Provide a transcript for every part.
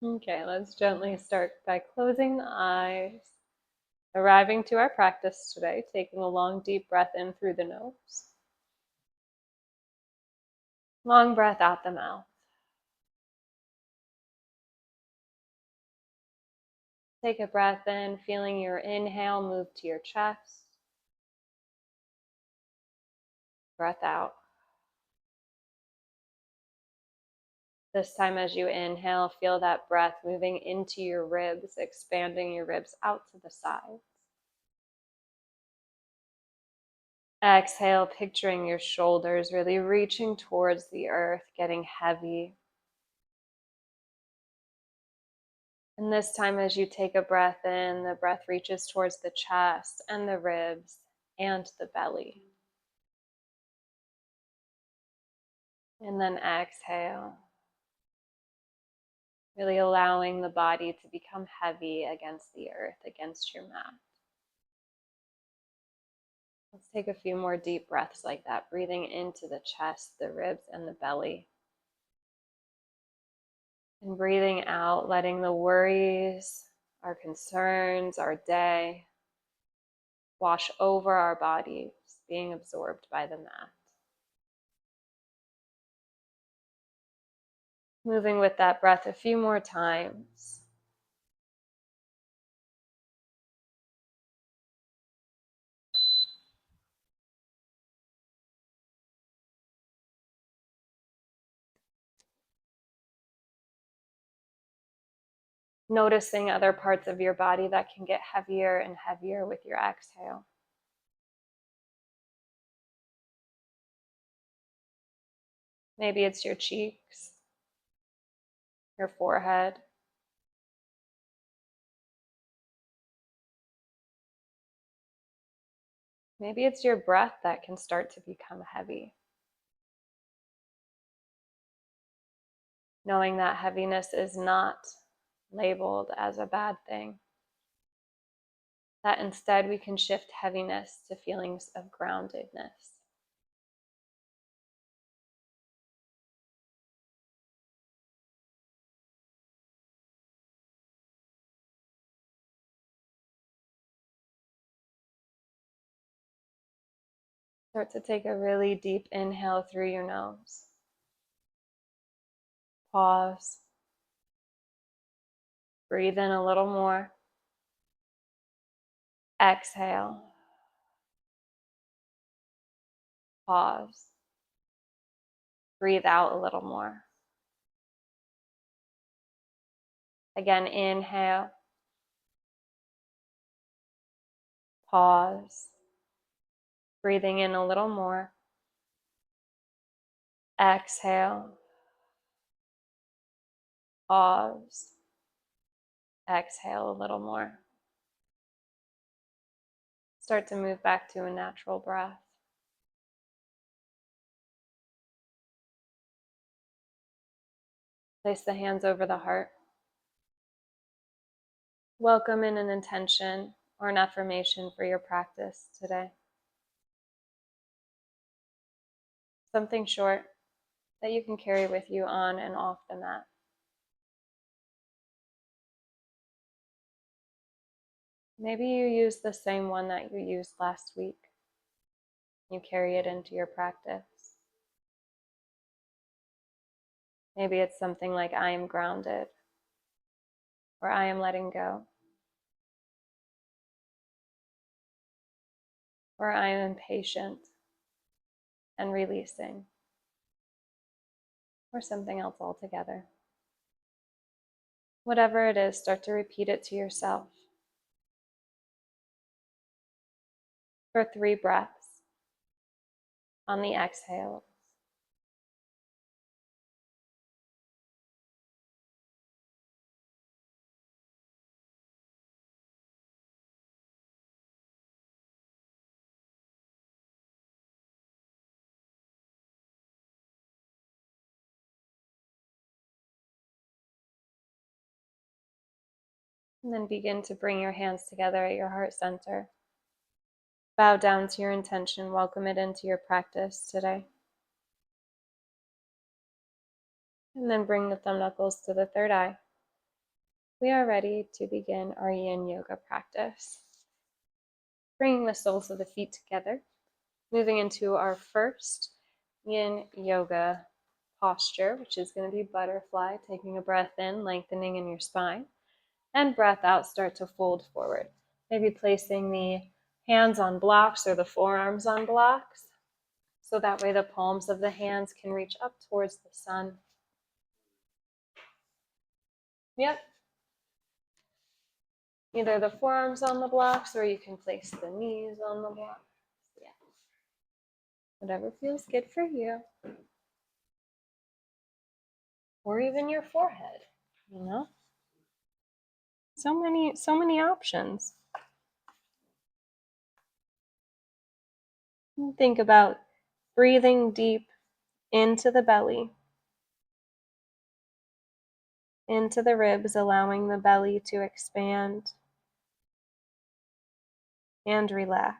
Okay, let's gently start by closing the eyes. Arriving to our practice today, taking a long, deep breath in through the nose. Long breath out the mouth. Take a breath in, feeling your inhale move to your chest. Breath out. This time as you inhale, feel that breath moving into your ribs, expanding your ribs out to the sides. Exhale, picturing your shoulders really reaching towards the earth, getting heavy. And this time as you take a breath in, the breath reaches towards the chest and the ribs and the belly. And then exhale, really allowing the body to become heavy against the earth, against your mat. Let's take a few more deep breaths like that, breathing into the chest, the ribs, and the belly. And breathing out, letting the worries, our concerns, our day wash over our bodies, being absorbed by the mat. Moving with that breath a few more times. Noticing other parts of your body that can get heavier and heavier with your exhale. Maybe it's your cheeks, your forehead. Maybe it's your breath that can start to become heavy. Knowing that heaviness is not labeled as a bad thing. That instead we can shift heaviness to feelings of groundedness. Start to take a really deep inhale through your nose. Pause. Breathe in a little more. Exhale. Pause. Breathe out a little more. Again, inhale. Pause. Breathing in a little more. Exhale. Pause. Exhale a little more. Start to move back to a natural breath. Place the hands over the heart. Welcome in an intention or an affirmation for your practice today. Something short that you can carry with you on and off the mat. Maybe you use the same one that you used last week. You carry it into your practice. Maybe it's something like, I am grounded, or I am letting go, or I am impatient and releasing, or something else altogether. Whatever it is, start to repeat it to yourself for 3 breaths on the exhale. And then begin to bring your hands together at your heart center. Bow down to your intention. Welcome it into your practice today. And then bring the thumb knuckles to the third eye. We are ready to begin our Yin Yoga practice. Bringing the soles of the feet together, moving into our first Yin Yoga posture, which is going to be butterfly, taking a breath in, lengthening in your spine, and breath out, start to fold forward. Maybe placing the hands on blocks or the forearms on blocks, so that way the palms of the hands can reach up towards the sun. Yep. Either the forearms on the blocks or you can place the knees on the blocks. Yeah. Whatever feels good for you. Or even your forehead, you know? So many options. Think about breathing deep into the belly, into the ribs, allowing the belly to expand and relax.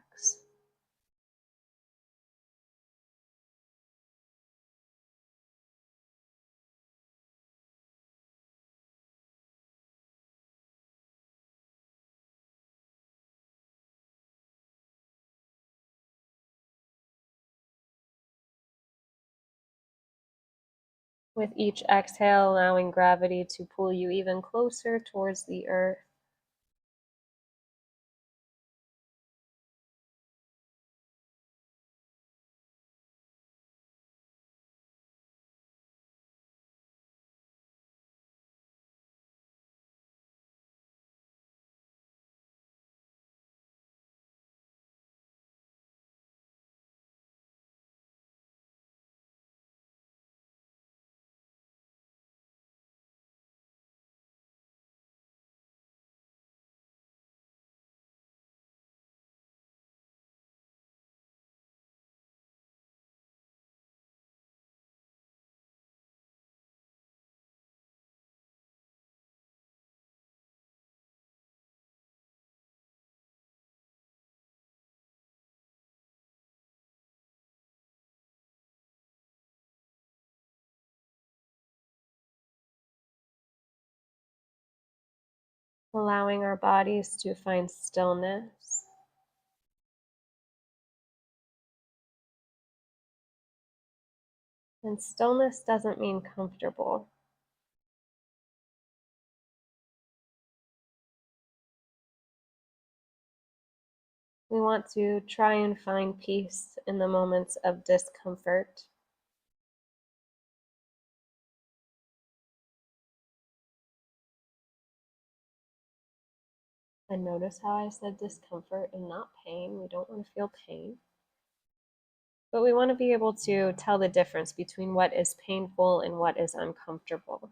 With each exhale, allowing gravity to pull you even closer towards the earth. Allowing our bodies to find stillness. And stillness doesn't mean comfortable. We want to try and find peace in the moments of discomfort. And notice how I said discomfort and not pain. We don't want to feel pain. But we want to be able to tell the difference between what is painful and what is uncomfortable.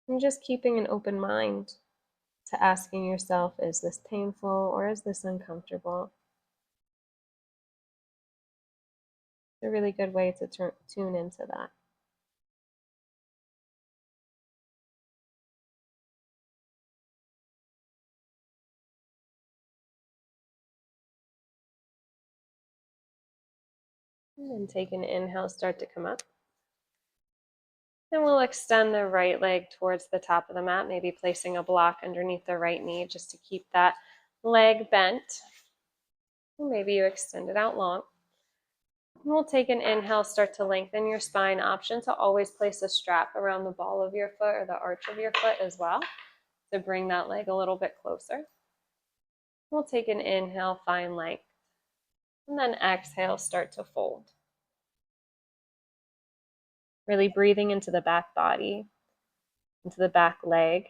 And just keeping an open mind to asking yourself, is this painful or is this uncomfortable? It's a really good way to tune into that. And then take an inhale, start to come up. Then we'll extend the right leg towards the top of the mat, maybe placing a block underneath the right knee just to keep that leg bent. And maybe you extend it out long. And we'll take an inhale, start to lengthen your spine. Option to always place a strap around the ball of your foot or the arch of your foot as well to bring that leg a little bit closer. We'll take an inhale, find length. And then exhale, start to fold. Really breathing into the back body, into the back leg.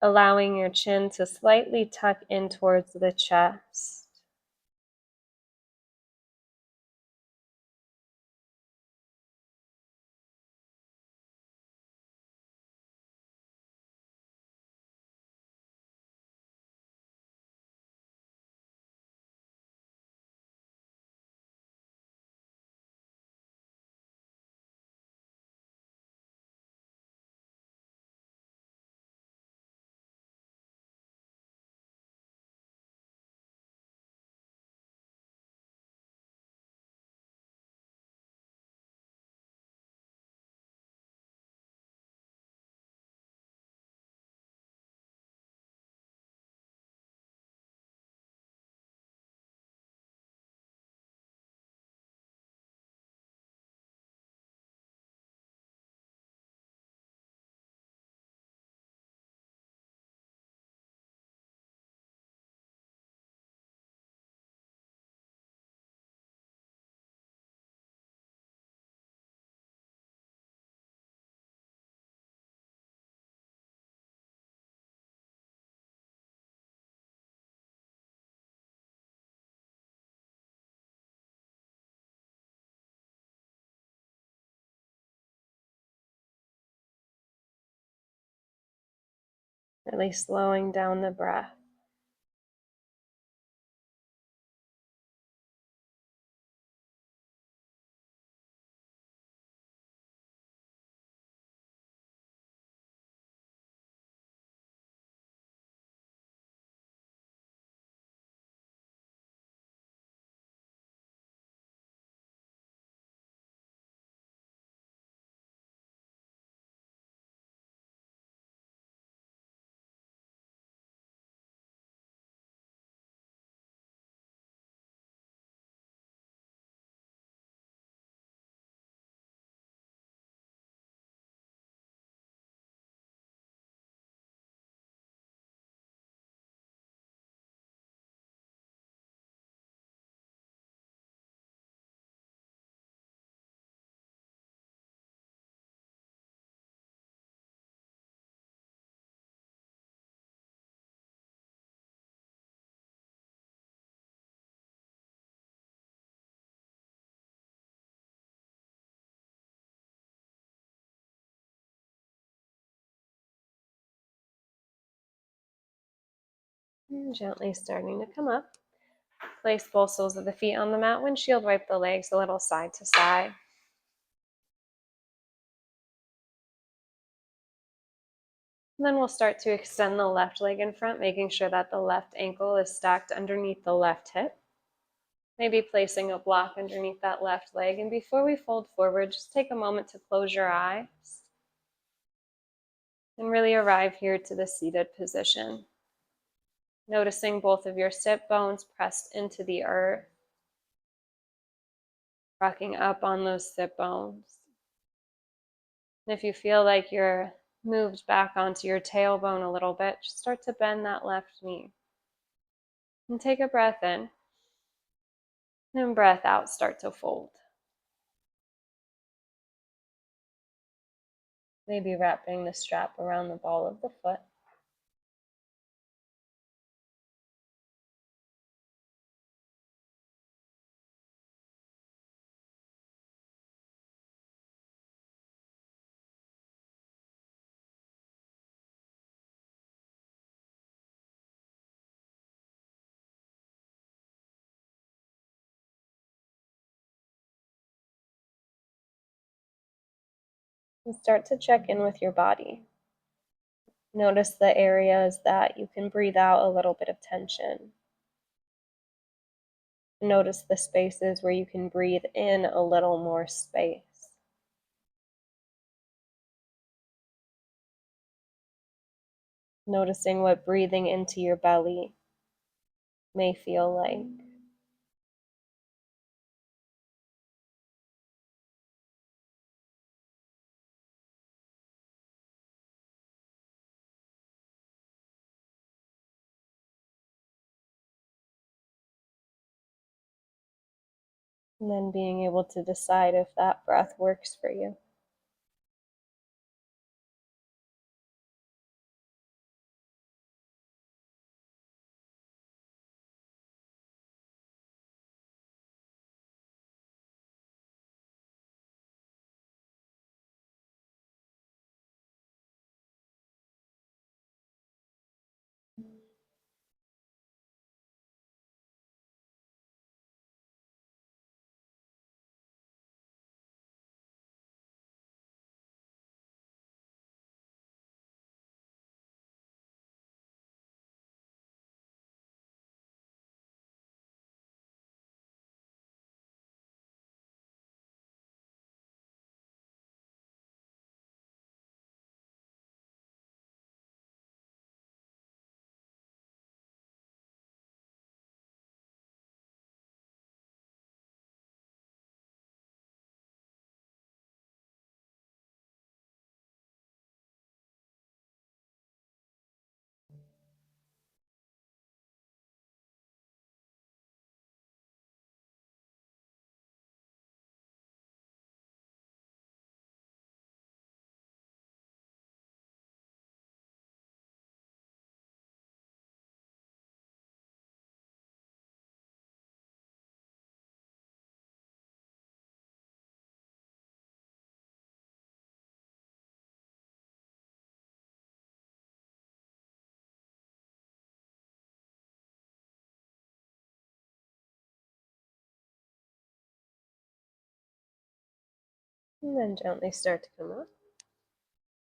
Allowing your chin to slightly tuck in towards the chest. Really slowing down the breath. And gently starting to come up. Place both soles of the feet on the mat. Windshield wipe the legs a little side to side. And then we'll start to extend the left leg in front, making sure that the left ankle is stacked underneath the left hip. Maybe placing a block underneath that left leg. And before we fold forward, just take a moment to close your eyes and really arrive here to the seated position. Noticing both of your sit bones pressed into the earth, rocking up on those sit bones. And if you feel like you're moved back onto your tailbone a little bit, just start to bend that left knee. And take a breath in. And breath out, start to fold. Maybe wrapping the strap around the ball of the foot. And start to check in with your body. Notice the areas that you can breathe out a little bit of tension. Notice the spaces where you can breathe in a little more space. Noticing what breathing into your belly may feel like. And then being able to decide if that breath works for you. And then gently start to come up.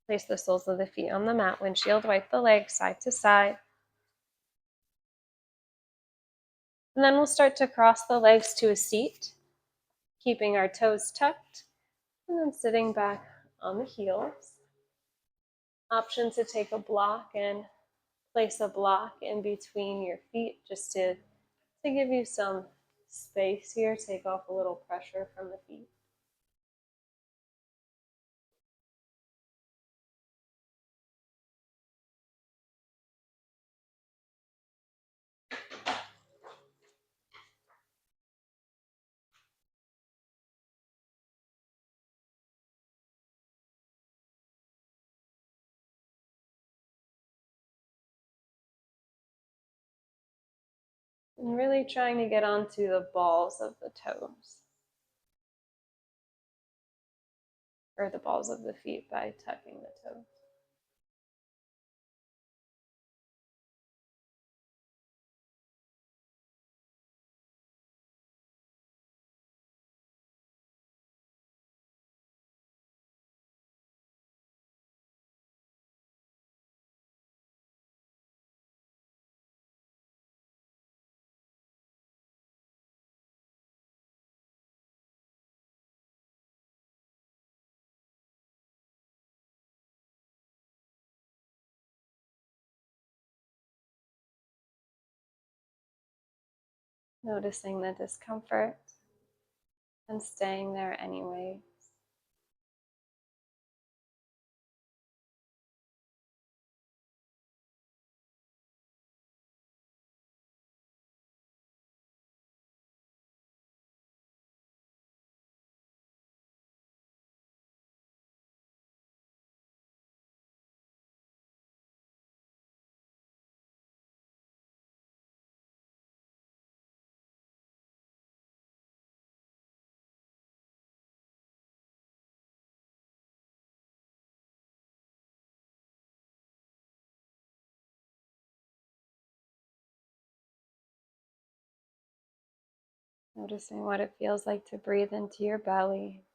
Place the soles of the feet on the mat. Windshield wipe the legs side to side. And then we'll start to cross the legs to a seat, keeping our toes tucked, and then sitting back on the heels. Option to take a block and place a block in between your feet just to give you some space here, take off a little pressure from the feet. And really trying to get onto the balls of the toes, or the balls of the feet by tucking the toes. Noticing the discomfort and staying there anyway. Noticing what it feels like to breathe into your belly.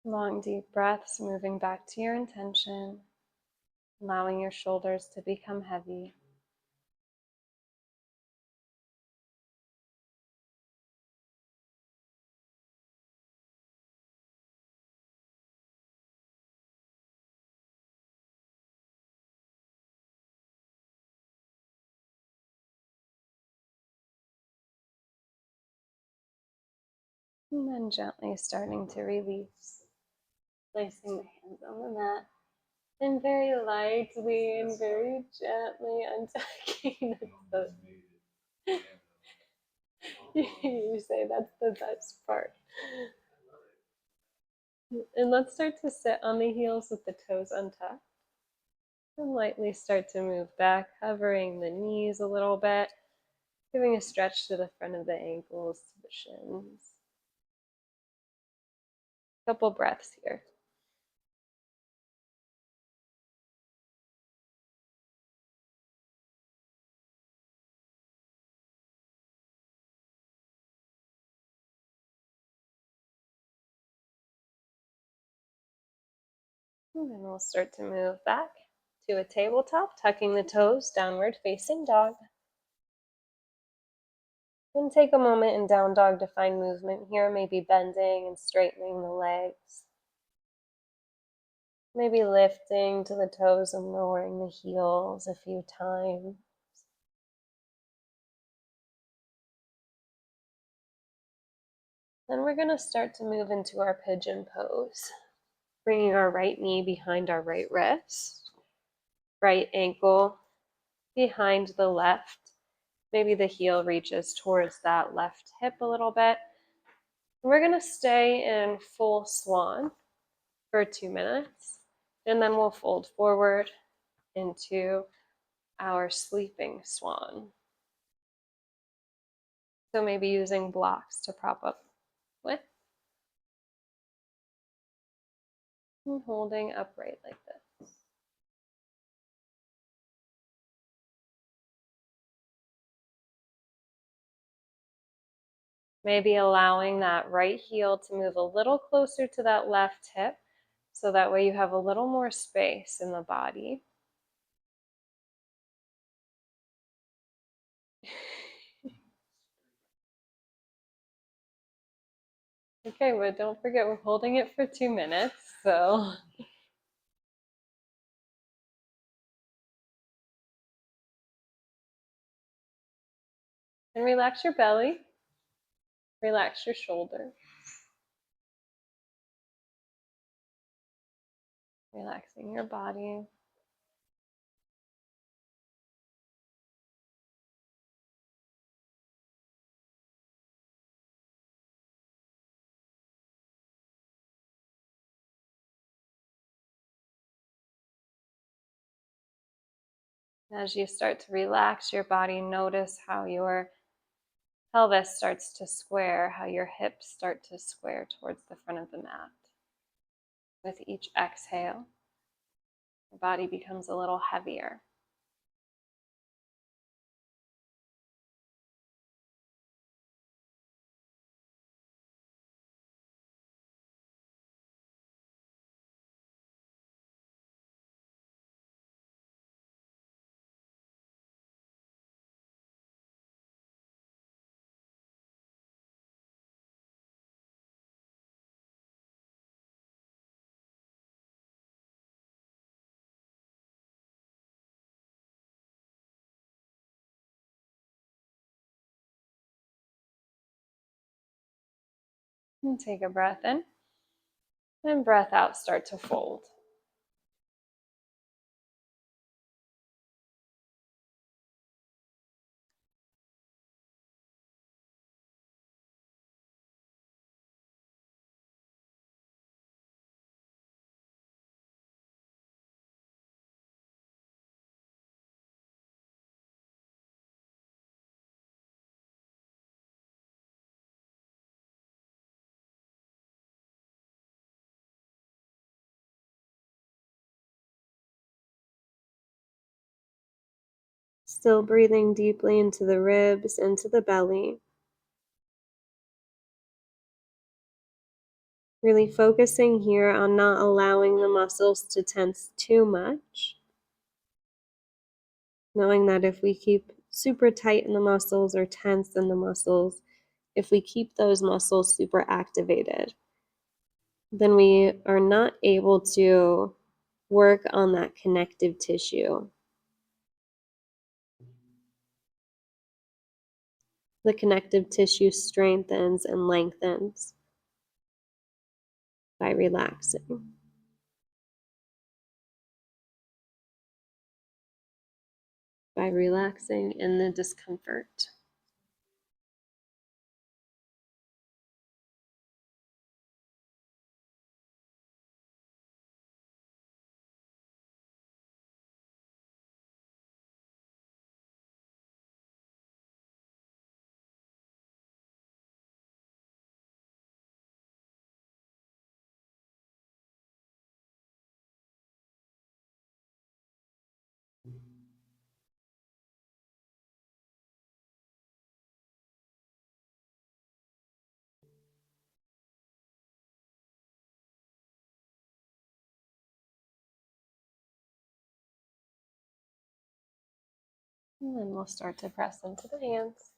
Long, deep breaths, moving back to your intention, allowing your shoulders to become heavy. And then gently starting to release, placing the hands on the mat, and very lightly and very gently untucking the toes. You say that's the best part. And let's start to sit on the heels with the toes untucked. And lightly start to move back, hovering the knees a little bit, giving a stretch to the front of the ankles, to the shins. Couple breaths here. And then we'll start to move back to a tabletop, tucking the toes, downward facing dog. And take a moment in down dog to find movement here, maybe bending and straightening the legs. Maybe lifting to the toes and lowering the heels a few times. Then we're going to start to move into our pigeon pose, bringing our right knee behind our right wrist, right ankle behind the left. Maybe the heel reaches towards that left hip a little bit. We're going to stay in full swan for 2 minutes, and then we'll fold forward into our sleeping swan. So maybe using blocks to prop up with, and holding upright like this. Maybe allowing that right heel to move a little closer to that left hip, so that way you have a little more space in the body. Okay, but don't forget we're holding it for 2 minutes, so. And relax your belly, relax your shoulders, relaxing your body. As you start to relax your body, notice how your pelvis starts to square, how your hips start to square towards the front of the mat. With each exhale, the body becomes a little heavier. And take a breath in, and breath out, start to fold. Still breathing deeply into the ribs, into the belly. Really focusing here on not allowing the muscles to tense too much. Knowing that if we keep super tight in the muscles or tense in the muscles, if we keep those muscles super activated, then we are not able to work on that connective tissue. The connective tissue strengthens and lengthens by relaxing. By relaxing in the discomfort. And then we'll start to press into the hands.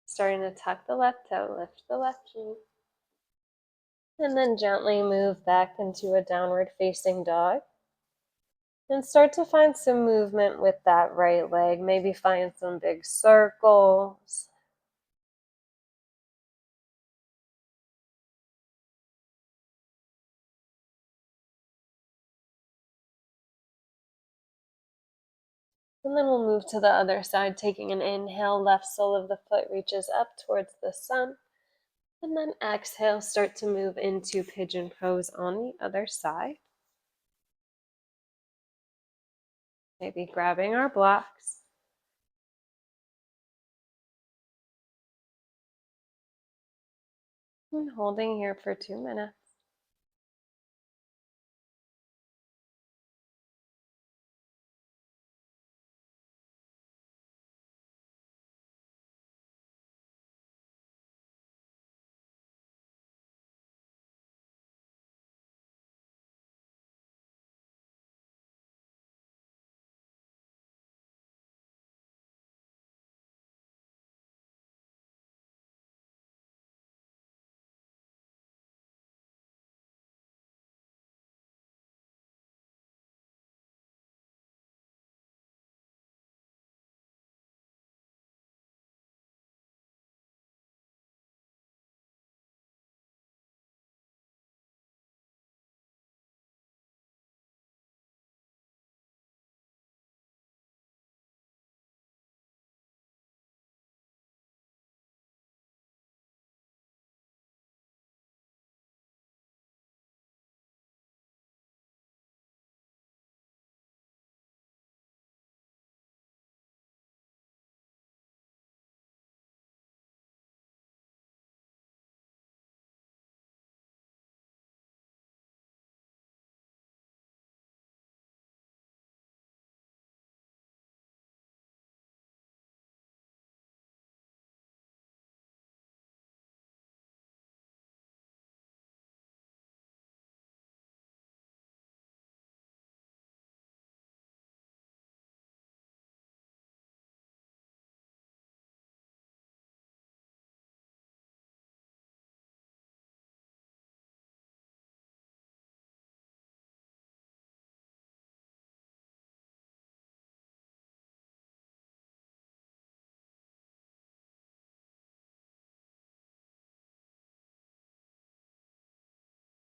Starting to tuck the left toe, lift the left knee. And then gently move back into a downward facing dog. And start to find some movement with that right leg. Maybe find some big circles. And then we'll move to the other side, taking an inhale. Left sole of the foot reaches up towards the sun. And then exhale, start to move into pigeon pose on the other side. Maybe grabbing our blocks. And holding here for 2 minutes.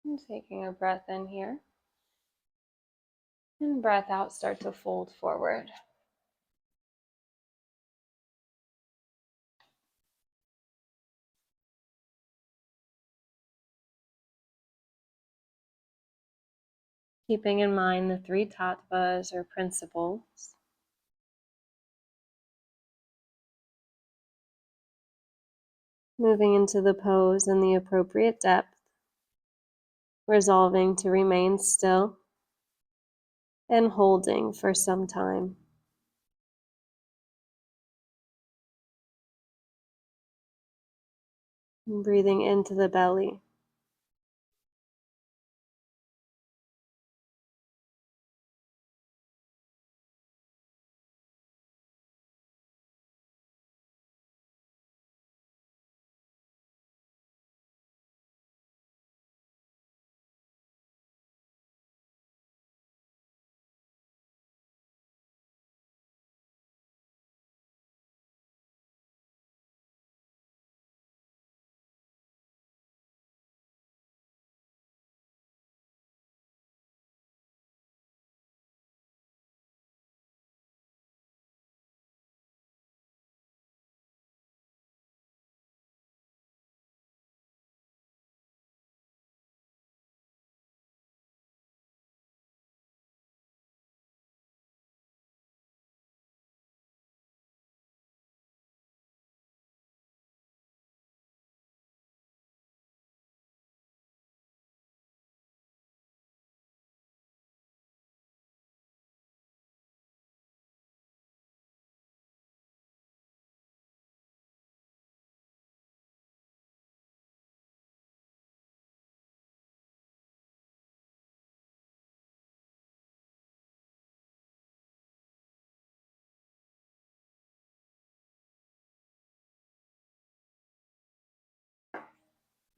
And taking a breath in here. And breath out, start to fold forward. Keeping in mind the 3 tattvas or principles. Moving into the pose in the appropriate depth. Resolving to remain still and holding for some time. And breathing into the belly.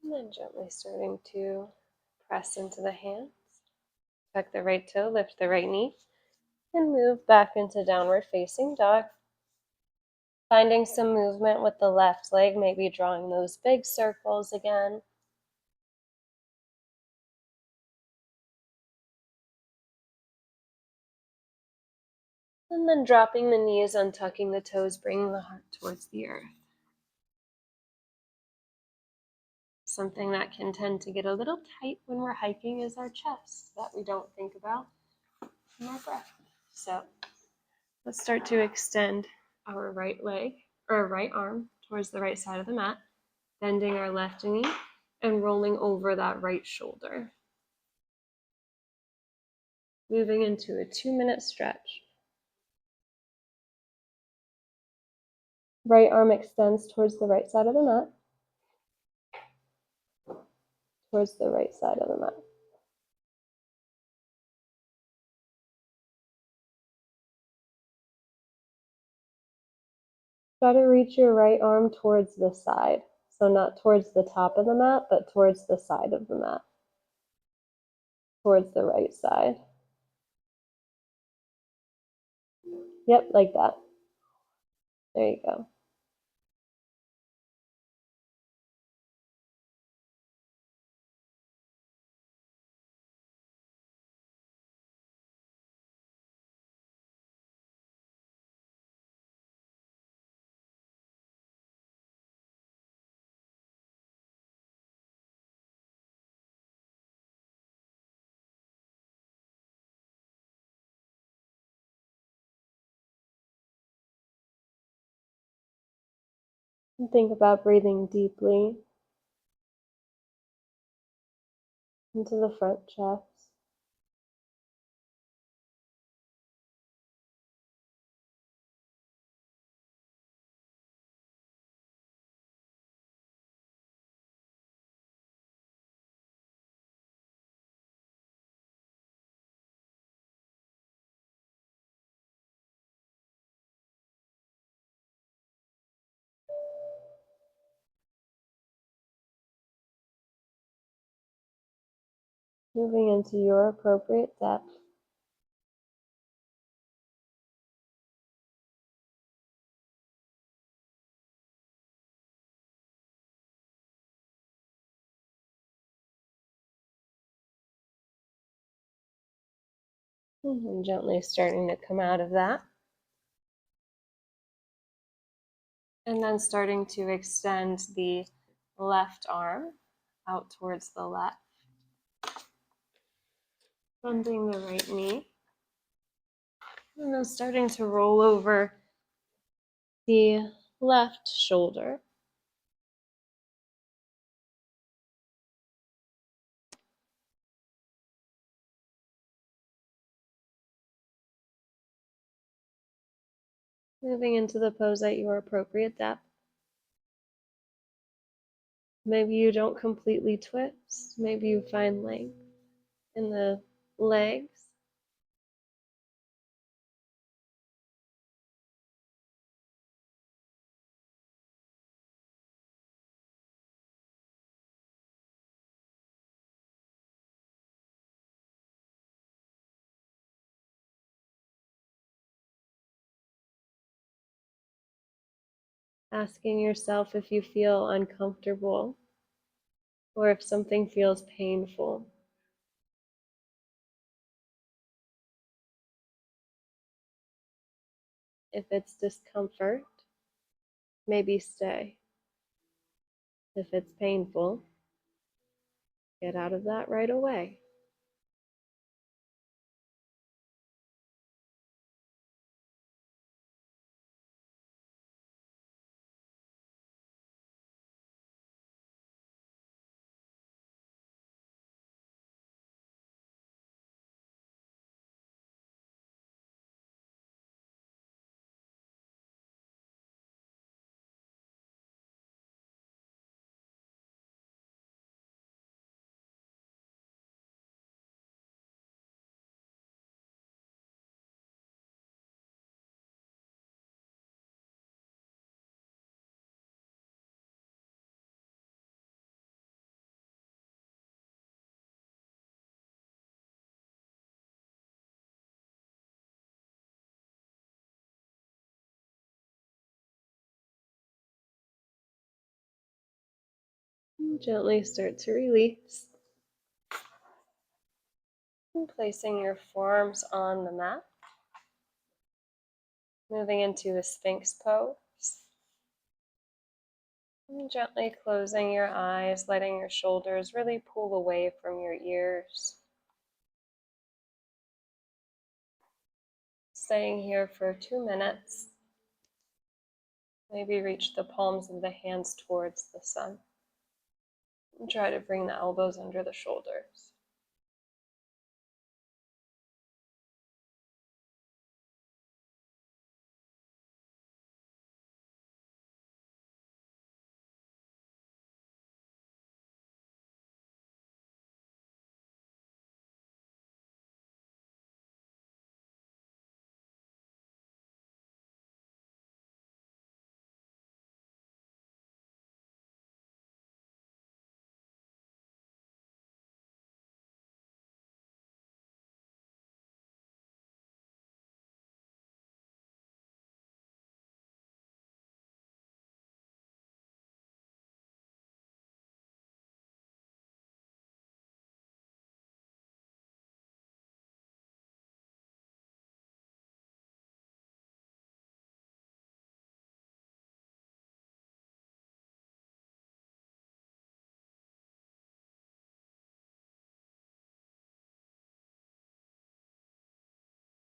And then gently starting to press into the hands. Tuck the right toe, lift the right knee, and move back into downward facing dog. Finding some movement with the left leg, maybe drawing those big circles again. And then dropping the knees, untucking the toes, bringing the heart towards the earth. Something that can tend to get a little tight when we're hiking is our chest, that we don't think about in our breath. So let's start to extend our right leg or right arm towards the right side of the mat, bending our left knee and rolling over that right shoulder. Moving into a 2-minute stretch. Right arm extends towards the right side of the mat, towards the right side of the mat. Try to reach your right arm towards the side. So not towards the top of the mat, but towards the side of the mat. Towards the right side. Yep, like that. There you go. And think about breathing deeply into the front chest. Moving into your appropriate depth. And gently starting to come out of that. And then starting to extend the left arm out towards the left. Bending the right knee. And then starting to roll over the left shoulder. Moving into the pose at your appropriate depth. Maybe you don't completely twist. Maybe you find length in the legs. Asking yourself if you feel uncomfortable or if something feels painful. If it's discomfort, maybe stay. If it's painful, get out of that right away. And gently start to release. And placing your forearms on the mat. Moving into a Sphinx pose. And gently closing your eyes, letting your shoulders really pull away from your ears. Staying here for 2 minutes. Maybe reach the palms of the hands towards the sun. And try to bring the elbows under the shoulders.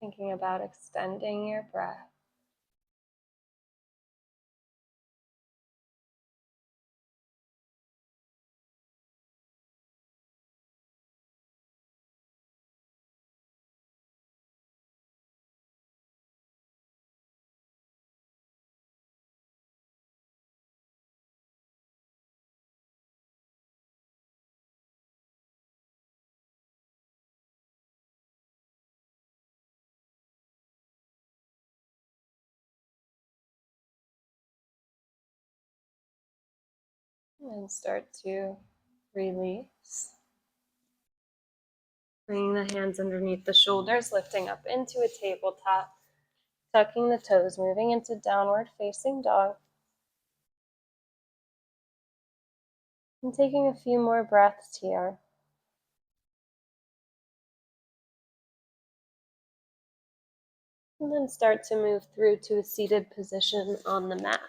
Thinking about extending your breath. And start to release. Bringing the hands underneath the shoulders, lifting up into a tabletop, tucking the toes, moving into downward facing dog. And taking a few more breaths here. And then start to move through to a seated position on the mat.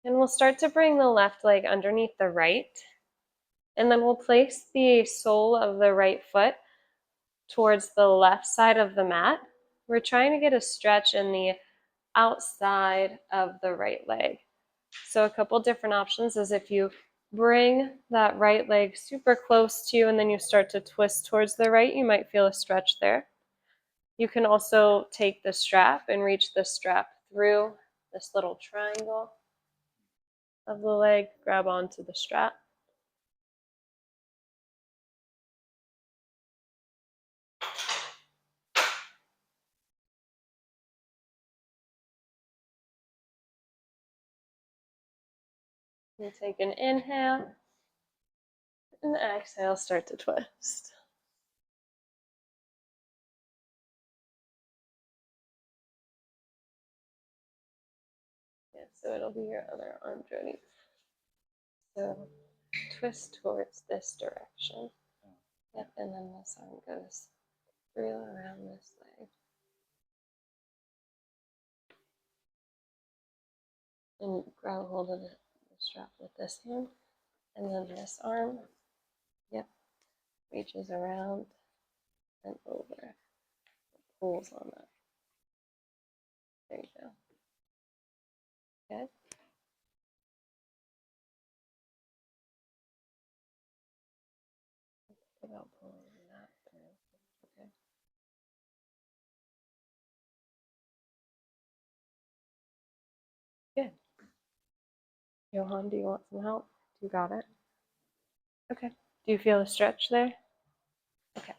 And we'll start to bring the left leg underneath the right. And then we'll place the sole of the right foot towards the left side of the mat. We're trying to get a stretch in the outside of the right leg. So a couple different options is if you bring that right leg super close to you and then you start to twist towards the right, you might feel a stretch there. You can also take the strap and reach the strap through this little triangle of the leg, grab onto the strap. You take an inhale, and exhale, start to twist. Yeah, so it'll be your other arm, Jody. So twist towards this direction. Yep, and then this arm goes through around this leg. And grab a hold of the strap with this hand. And then this arm, yep, reaches around and over. Pulls on that. There you go. Good. About pulling that through. Okay. Good. Johan, do you want some help? You got it? Okay. Do you feel a stretch there? Okay.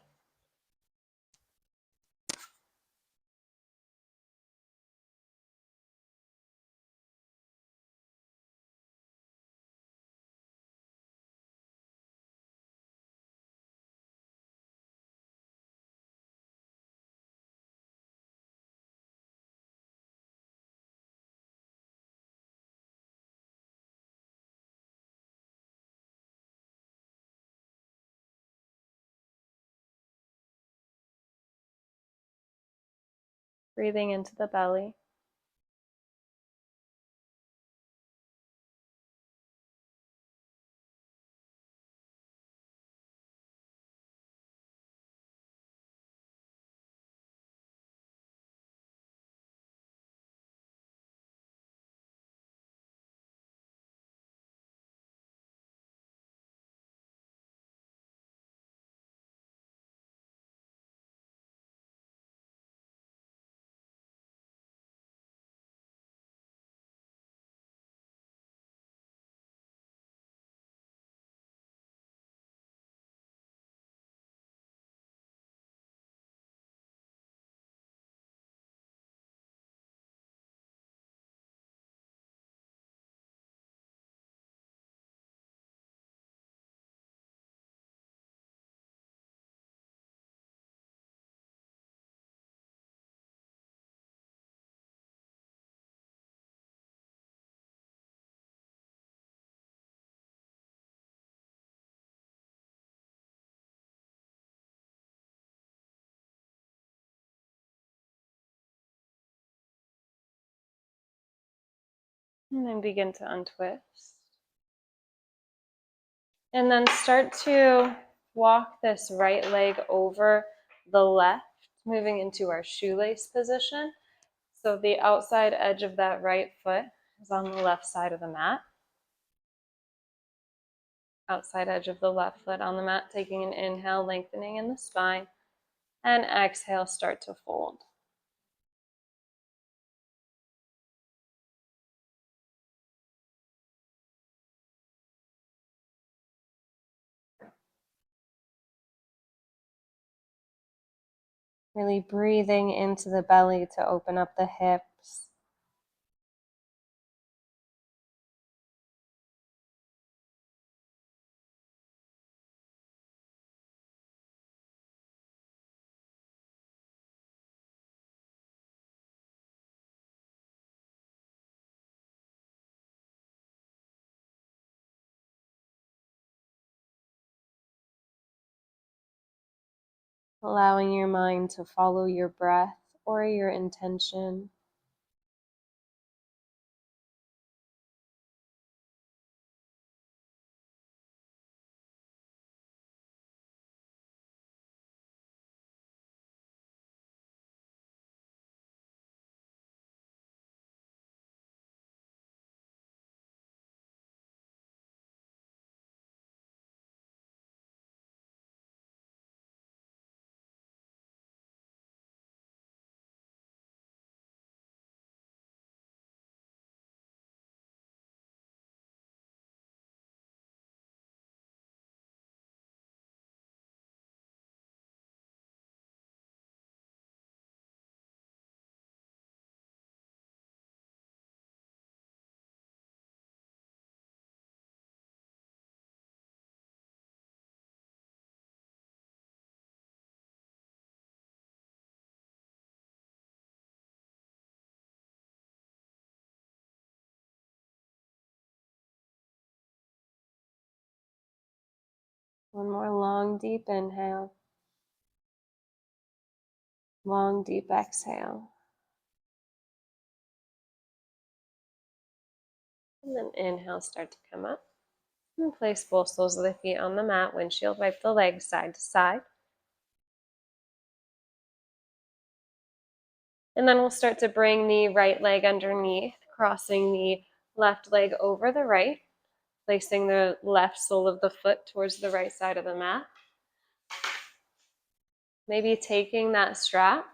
Breathing into the belly. And then begin to untwist. And then start to walk this right leg over the left, moving into our shoelace position. So the outside edge of that right foot is on the left side of the mat. Outside edge of the left foot on the mat, taking an inhale, lengthening in the spine, and exhale, start to fold. Really breathing into the belly to open up the hips. Allowing your mind to follow your breath or your intention. One more long, deep inhale. Long, deep exhale. And then inhale, start to come up. And place both soles of the feet on the mat. Windshield wipe the legs side to side. And then we'll start to bring the right leg underneath, crossing the left leg over the right, placing the left sole of the foot towards the right side of the mat. Maybe taking that strap,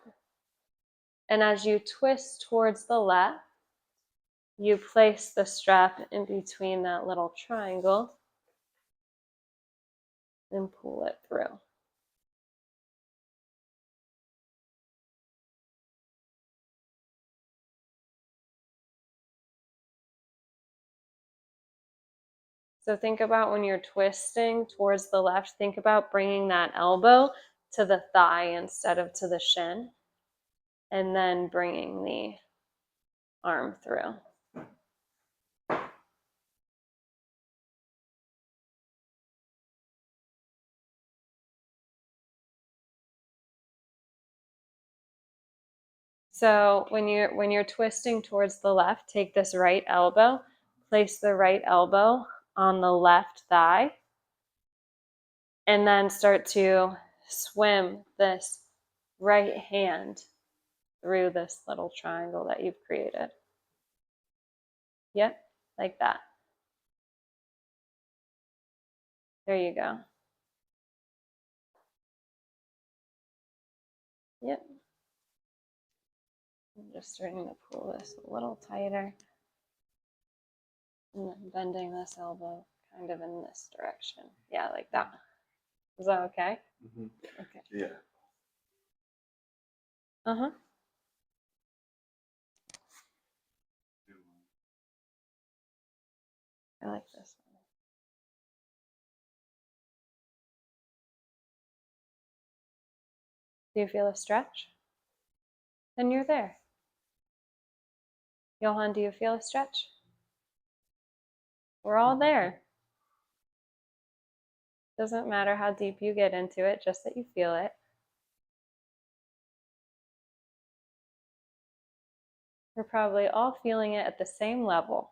and as you twist towards the left, you place the strap in between that little triangle and pull it through. So think about when you're twisting towards the left, think about bringing that elbow to the thigh instead of to the shin, and then bringing the arm through. So when you're twisting towards the left, take this right elbow, place the right elbow on the left thigh, and then start to swim this right hand through this little triangle that you've created. Yep, like that. There you go. Yep. I'm just starting to pull this a little tighter. And then bending this elbow kind of in this direction. Yeah, like that. Is that okay? Mm-hmm. Okay. Yeah. Uh-huh. I like this one. Do you feel a stretch? Then you're there. Johan, do you feel a stretch? We're all there. Doesn't matter how deep you get into it, just that you feel it. We're probably all feeling it at the same level.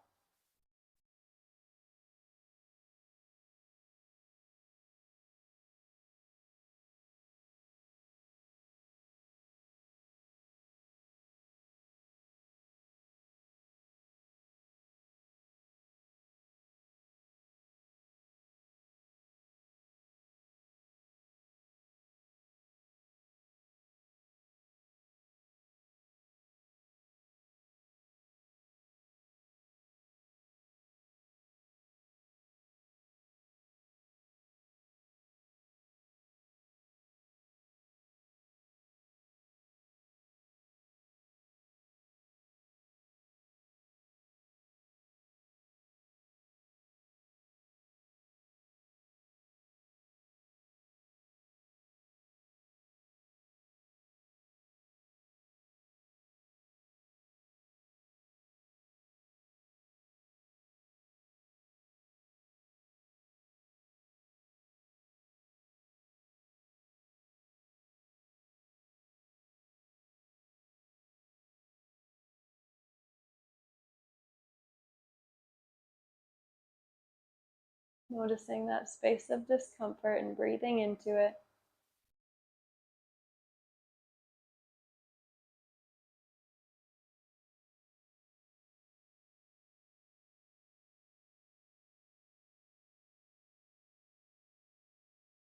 Noticing that space of discomfort and breathing into it.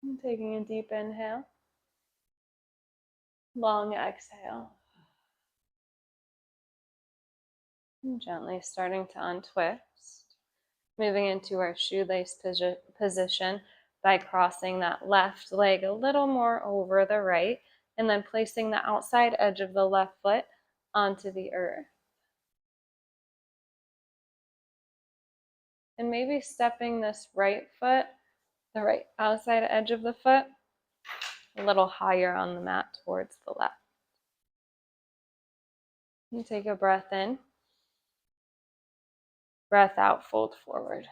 And taking a deep inhale, long exhale. And gently starting to untwist. Moving into our shoelace position by crossing that left leg a little more over the right, and then placing the outside edge of the left foot onto the earth. And maybe stepping this right foot, the right outside edge of the foot, a little higher on the mat towards the left. You take a breath in, breath out, fold forward.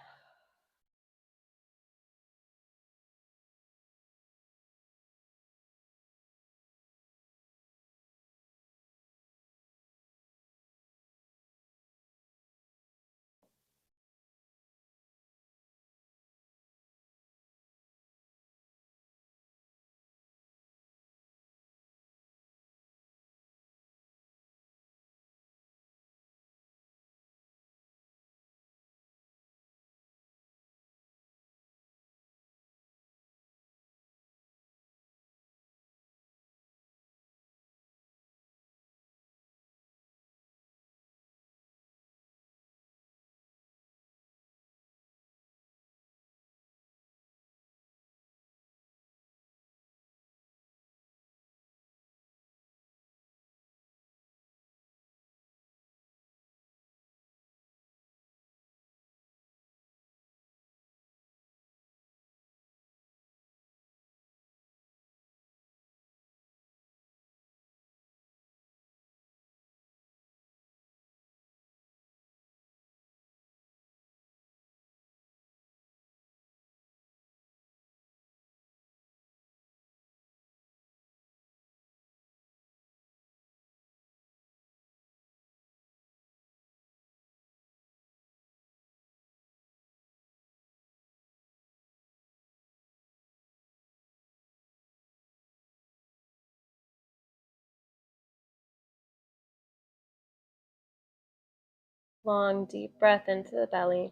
Long, deep breath into the belly.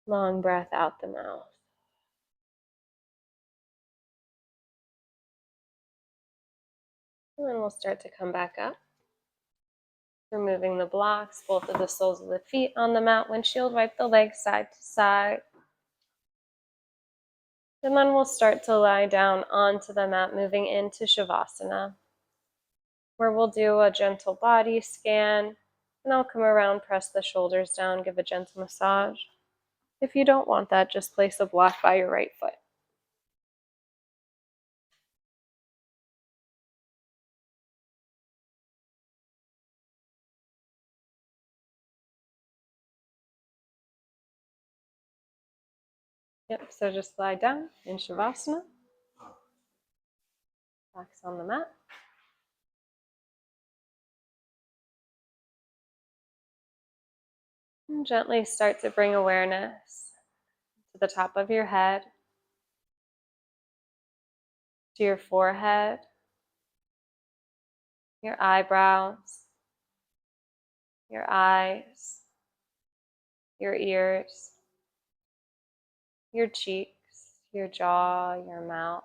Long breath out the mouth. And then we'll start to come back up. Removing the blocks, both of the soles of the feet on the mat. Windshield wipe the legs side to side. And then we'll start to lie down onto the mat, moving into Shavasana, where we'll do a gentle body scan. And I'll come around, press the shoulders down, give a gentle massage. If you don't want that, just place a block by your right foot. Yep, so just lie down in Shavasana. Relax on the mat. And gently start to bring awareness to the top of your head, to your forehead, your eyebrows, your eyes, your ears, your cheeks, your jaw, your mouth.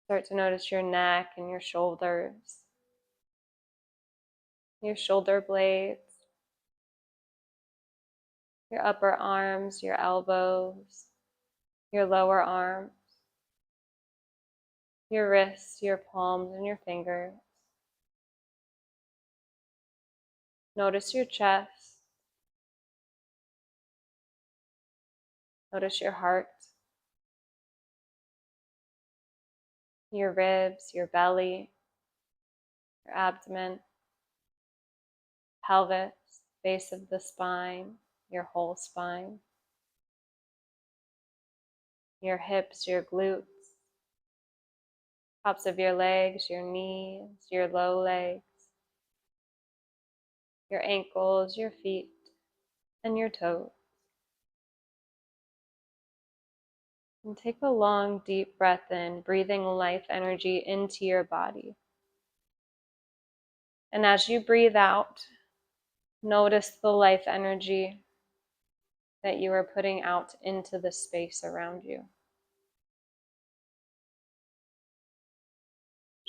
Start to notice your neck and your shoulders, your shoulder blades, your upper arms, your elbows, your lower arms, your wrists, your palms, and your fingers. Notice your chest. Notice your heart, your ribs, your belly, your abdomen, pelvis, base of the spine, your whole spine, your hips, your glutes, tops of your legs, your knees, your low legs, your ankles, your feet, and your toes. And take a long, deep breath in, breathing life energy into your body. And as you breathe out, notice the life energy that you are putting out into the space around you.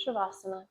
Shavasana.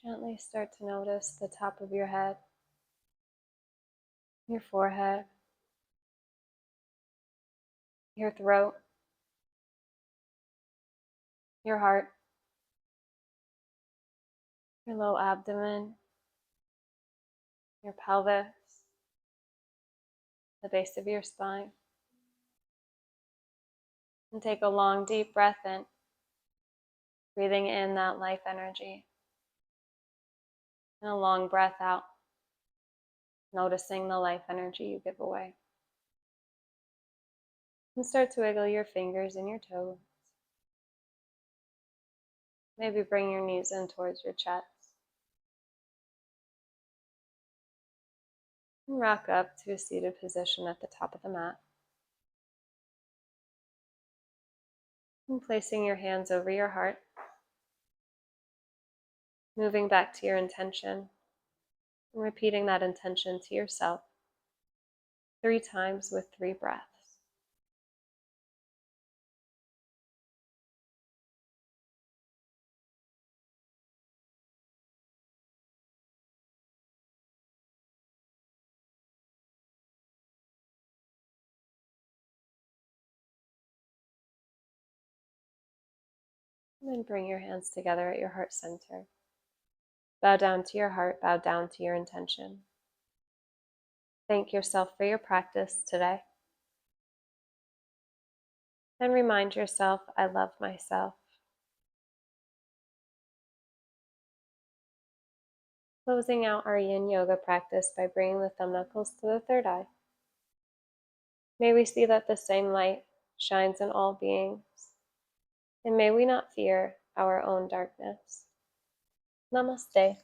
Gently start to notice the top of your head, your forehead, your throat, your heart, your low abdomen, your pelvis, the base of your spine. And take a long, deep breath in, breathing in that life energy. And a long breath out, noticing the life energy you give away. And start to wiggle your fingers and your toes. Maybe bring your knees in towards your chest. And rock up to a seated position at the top of the mat. And placing your hands over your heart. Moving back to your intention. And repeating that intention to yourself 3 times with 3 breaths. And then bring your hands together at your heart center. Bow down to your heart, bow down to your intention. Thank yourself for your practice today. And remind yourself, I love myself. Closing out our Yin Yoga practice by bringing the thumb knuckles to the third eye. May we see that the same light shines in all beings, and may we not fear our own darkness. Namaste.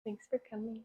Thanks for coming.